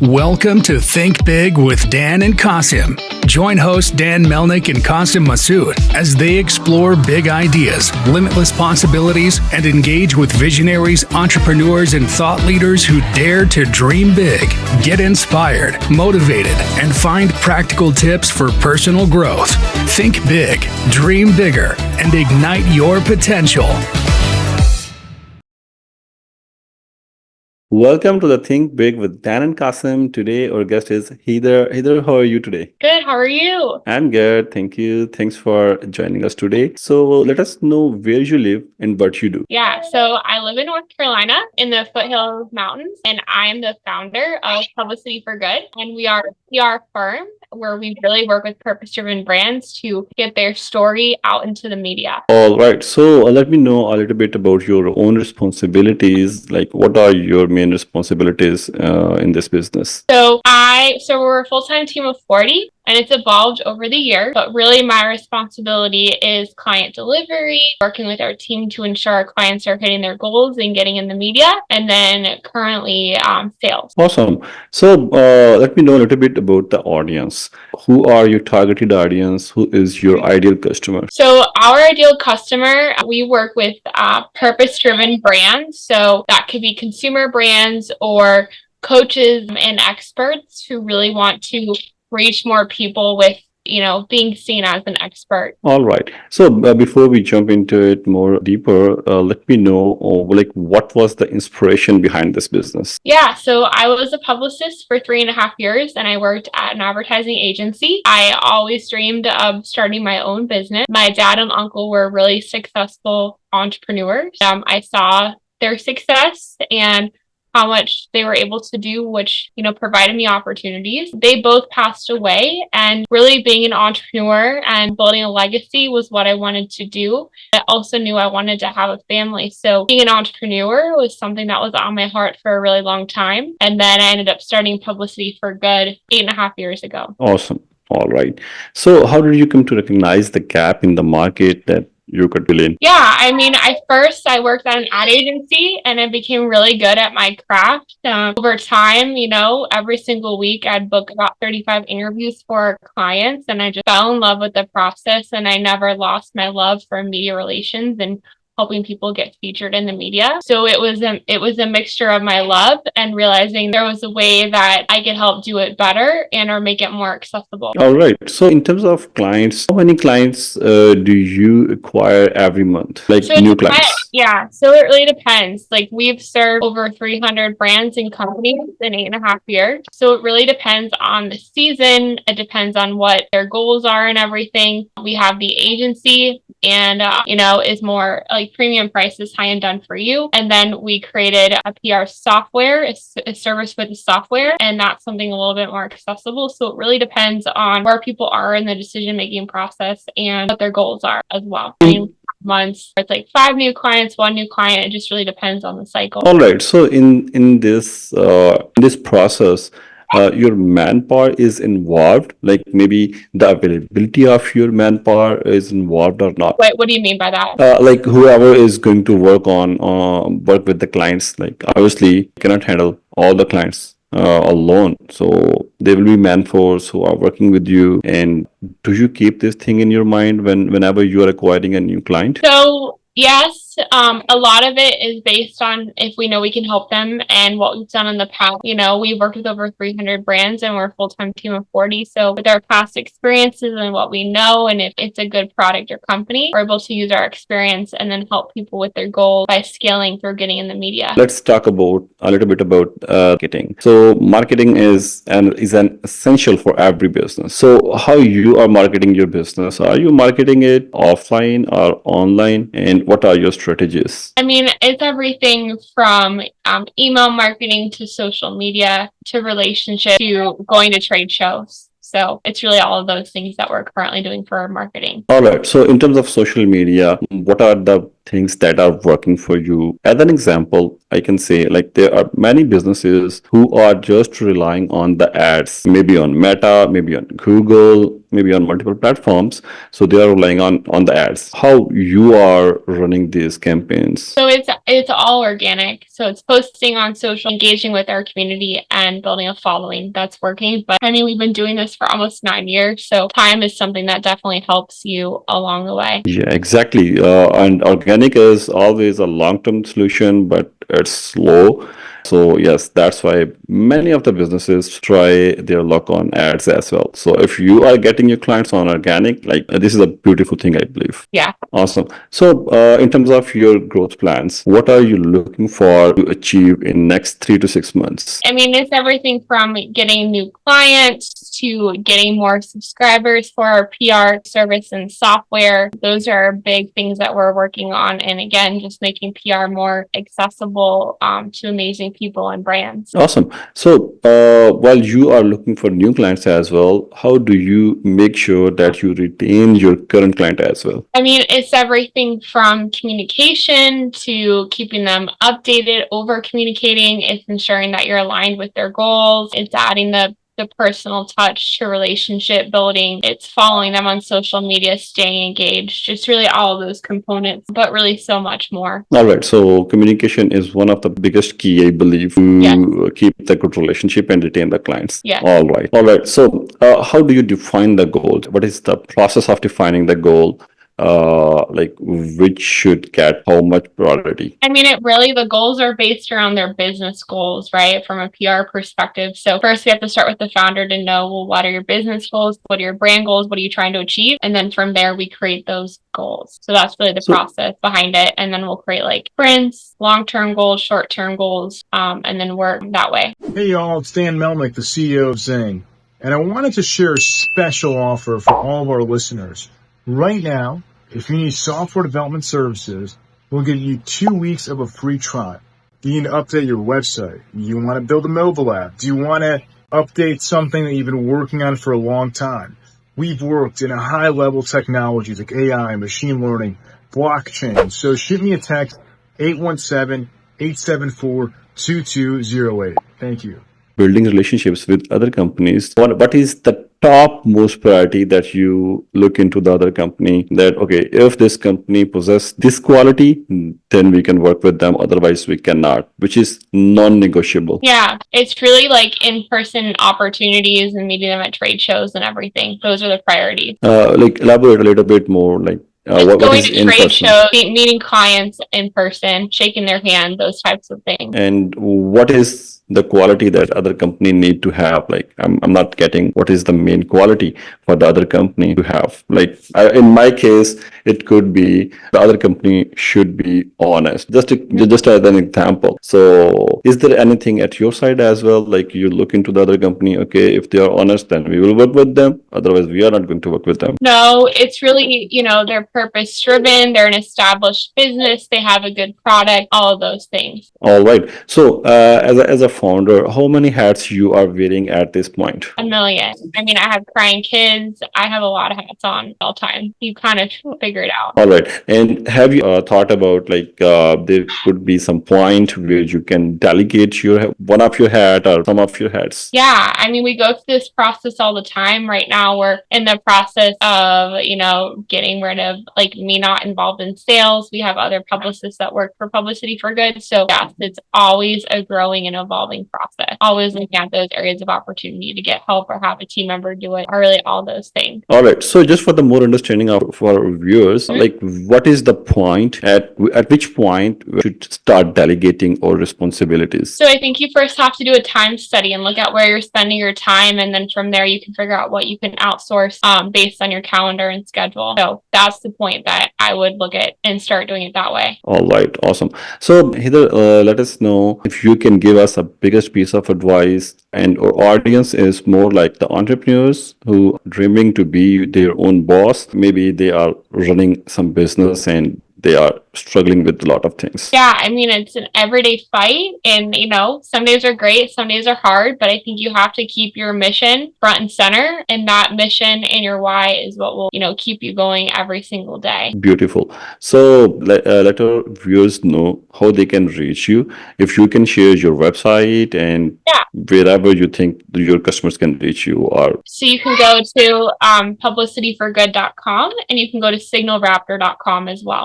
Welcome to Think Big with Dan and Qasim. Join hosts Dan Melnick and Qasim Masood as they explore big ideas, limitless possibilities, and engage with visionaries, entrepreneurs, and thought leaders who dare to dream big, get inspired, motivated, and find practical tips for personal growth. Think big, dream bigger, and ignite your potential. Welcome to the Think Big with Dan and Qasim. Today, our guest is Heather. Heather, how are you today? Good. How are you? I'm good. Thank you. Thanks for joining us today. So, let us know where you live and what you do. Yeah. So I live in North Carolina in the foothills mountains, and I am the founder of Publicity for Good. And we are a PR firm where we really work with purpose-driven brands to get their story out into the media. All right. So, let me know a little bit about your own responsibilities. Like, what are your main responsibilities in this business? So we're a full-time team of 40, and it's evolved over the year. But really, my responsibility is client delivery, working with our team to ensure our clients are hitting their goals and getting in the media, and then currently sales. Awesome. So, let me know a little bit about the audience. Who are your targeted audience? Who is your ideal customer? So our ideal customer, we work with purpose-driven brands. So that could be consumer brands or coaches and experts who really want to reach more people with, being seen as an expert. All right. So before we jump into it more deeper, let me know what was the inspiration behind this business? Yeah, so I was a publicist for 3.5 years, and I worked at an advertising agency. I always dreamed of starting my own business. My dad and uncle were really successful entrepreneurs. I saw their success and how much they were able to do, which, provided me opportunities. They both passed away, and really being an entrepreneur and building a legacy was what I wanted to do. I also knew I wanted to have a family. So being an entrepreneur was something that was on my heart for a really long time. And then I ended up starting Publicity for Good 8.5 years ago. Awesome. All right. So how did you come to recognize the gap in the market that you could fill in? Yeah, I worked at an ad agency, and I became really good at my craft. Over time, every single week I'd book about 35 interviews for clients, and I just fell in love with the process, and I never lost my love for media relations and helping people get featured in the media. So it was a mixture of my love and realizing there was a way that I could help do it better or make it more accessible. All right. So in terms of clients, how many clients do you acquire every month? Like new clients? Yeah. So it really depends. Like we've served over 300 brands and companies in 8.5 years. So it really depends on the season. It depends on what their goals are and everything. We have the agency and, is more like premium prices, high and done for you. And then we created a PR software, a service with the software, and that's something a little bit more accessible. So it really depends on where people are in the decision-making process and what their goals are as well. Months, it's like 5 new clients, 1 new client. It just really depends on the cycle. All right. So in this process, your manpower is involved, like maybe the availability of your manpower is involved or not? Wait, what do you mean by that? Like whoever is going to work with the clients, like obviously you cannot handle all the clients alone. So there will be man-force who are working with you. And do you keep this thing in your mind whenever you are acquiring a new client? So yes, a lot of it is based on if we know we can help them and what we've done in the past. We've worked with over 300 brands, and we're a full-time team of 40. So with our past experiences and what we know, and if it's a good product or company, we're able to use our experience and then help people with their goals by scaling through getting in the media. Let's talk a little bit about marketing. So marketing is an essential for every business. So how you are marketing your business? Are you marketing it offline or online? And what are your strategies? It's everything from email marketing to social media to relationship to going to trade shows. So it's really all of those things that we're currently doing for our marketing. All right. So in terms of social media, what are the things that are working for you. As an example, I can say like there are many businesses who are just relying on the ads, maybe on Meta, maybe on Google, maybe on multiple platforms. So they are relying on the ads. How you are running these campaigns? So it's all organic. So it's posting on social, engaging with our community, and building a following that's working. But I mean, we've been doing this for almost 9 years. So time is something that definitely helps you along the way. Yeah, exactly. And organic is always a long-term solution, but it's slow. So yes, that's why many of the businesses try their luck on ads as well. So if you are getting your clients on organic, like this is a beautiful thing, I believe. Yeah. Awesome. So in terms of your growth plans, what are you looking for to achieve in next 3 to 6 months? I mean, it's everything from getting new clients to getting more subscribers for our PR service and software. Those are big things that we're working on. And again, just making PR more accessible to amazing people and brands. Awesome. So while you are looking for new clients as well, how do you make sure that you retain your current client as well? I mean, it's everything from communication to keeping them updated, over communicating. It's ensuring that you're aligned with their goals. It's adding the personal touch to relationship building. It's following them on social media, staying engaged. It's really all of those components, but really so much more. All right. So communication is one of the biggest key, I believe, to keep the good relationship and retain the clients. Yeah. All right. All right. So how do you define the goal? What is the process of defining the goal? Like which should get how much priority? I mean, the goals are based around their business goals, right? From a PR perspective. So first we have to start with the founder to know, well, what are your business goals? What are your brand goals? What are you trying to achieve? And then from there, we create those goals. So that's really the process behind it. And then we'll create like sprints, long-term goals, short-term goals, and then work that way. Hey y'all, it's Dan Melnick, the CEO of Zing. And I wanted to share a special offer for all of our listeners. Right now, if you need software development services, we'll give you 2 weeks of a free trial. Do you need to update your website? Do you want to build a mobile app? Do you want to update something that you've been working on for a long time? We've worked in a high-level technologies like AI, machine learning, blockchain. So shoot me a text, 817-874-2208. Thank you. Building relationships with other companies. What is the top most priority that you look into the other company that, okay, if this company possess this quality, then we can work with them. Otherwise we cannot, which is non-negotiable. Yeah, it's really like in-person opportunities and meeting them at trade shows and everything. Those are the priorities. Like elaborate a little bit more, like what going is to in trade person? shows, meeting clients in person, shaking their hand, those types of things. And what is the quality that other company need to have? Like I'm not getting what is the main quality for the other company to have. Like in my case, it could be the other company should be honest. Just as an example. So is there anything at your side as well? Like you look into the other company, okay, if they are honest, then we will work with them. Otherwise, we are not going to work with them. No, it's really, they're purpose driven. They're an established business. They have a good product, all of those things. All right. So as a founder, how many hats you are wearing at this point? 1 million. I mean, I have crying kids. I have a lot of hats on all the time. You kind of figure it out. All right. And have you thought about like there could be some point where you can delegate one of your hat or some of your hats? Yeah. I mean, we go through this process all the time. Right now, we're in the process of, getting rid of like me not involved in sales. We have other publicists that work for Publicity for Good. So yes, it's always a growing and evolving process. Always looking at those areas of opportunity to get help or have a team member do it, or really all those things. All right. So just for the more understanding for our viewers, like what is the point at which point we should start delegating our responsibilities? So I think you first have to do a time study and look at where you're spending your time. And then from there, you can figure out what you can outsource based on your calendar and schedule. So that's the point that I would look at and start doing it that way. All right. Awesome. So Heather, let us know if you can give us a biggest piece of advice, and our audience is more like the entrepreneurs who are dreaming to be their own boss. Maybe they are running some business and they are struggling with a lot of things. Yeah, I mean, it's an everyday fight, and some days are great, some days are hard, but I think you have to keep your mission front and center, and that mission and your why is what will, keep you going every single day. Beautiful. So let our viewers know how they can reach you. If you can share your website and Yeah. wherever you think your customers can reach you, or So you can go to publicityforgood.com, and you can go to signalraptor.com as well.